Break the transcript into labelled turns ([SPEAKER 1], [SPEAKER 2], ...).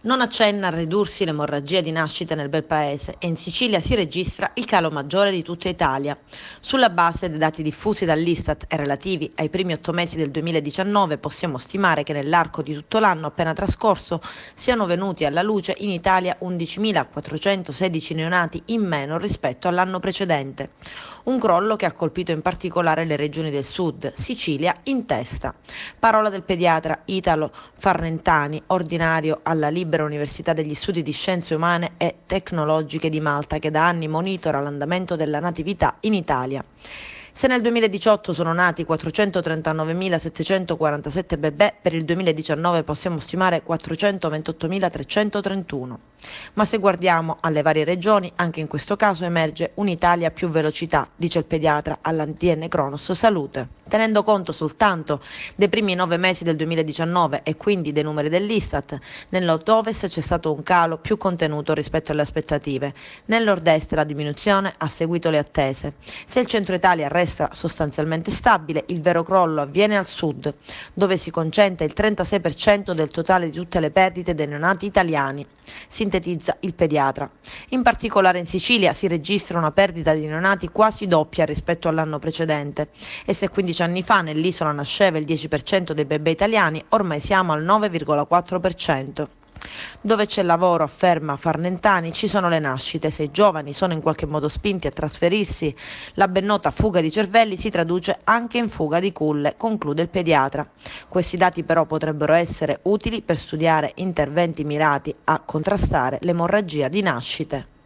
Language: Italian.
[SPEAKER 1] Non accenna a ridursi l'emorragia di nascite nel bel paese e in Sicilia si registra il calo maggiore di tutta Italia. Sulla base dei dati diffusi dall'Istat e relativi ai primi 8 mesi del 2019 possiamo stimare che nell'arco di tutto l'anno appena trascorso siano venuti alla luce in Italia 11.416 neonati in meno rispetto all'anno precedente. Un crollo che ha colpito in particolare le regioni del sud, Sicilia in testa. Parola del pediatra Italo Farnentani, ordinario alla Libera Università degli Studi di Scienze Umane e Tecnologiche di Malta, che da anni monitora l'andamento della natività in Italia. Se nel 2018 sono nati 439.747 bebè, per il 2019 possiamo stimare 428.331. Ma se guardiamo alle varie regioni, anche in questo caso emerge un'Italia a più velocità, dice il pediatra all'ADN Cronos Salute. Tenendo conto soltanto dei primi 9 mesi del 2019 e quindi dei numeri dell'Istat, nel nord-ovest c'è stato un calo più contenuto rispetto alle aspettative. Nel nord-est la diminuzione ha seguito le attese. Se il centro Italia resta sostanzialmente stabile, il vero crollo avviene al sud, dove si concentra il 36% del totale di tutte le perdite dei neonati italiani, sintetizza il pediatra. In particolare in Sicilia si registra una perdita di neonati quasi doppia rispetto all'anno precedente e se 15 anni fa nell'isola nasceva il 10% dei bebè italiani, ormai siamo al 9,4%. Dove c'è lavoro, afferma Farnentani, ci sono le nascite. Se i giovani sono in qualche modo spinti a trasferirsi, la ben nota fuga di cervelli si traduce anche in fuga di culle, conclude il pediatra. Questi dati però potrebbero essere utili per studiare interventi mirati a contrastare l'emorragia di nascite.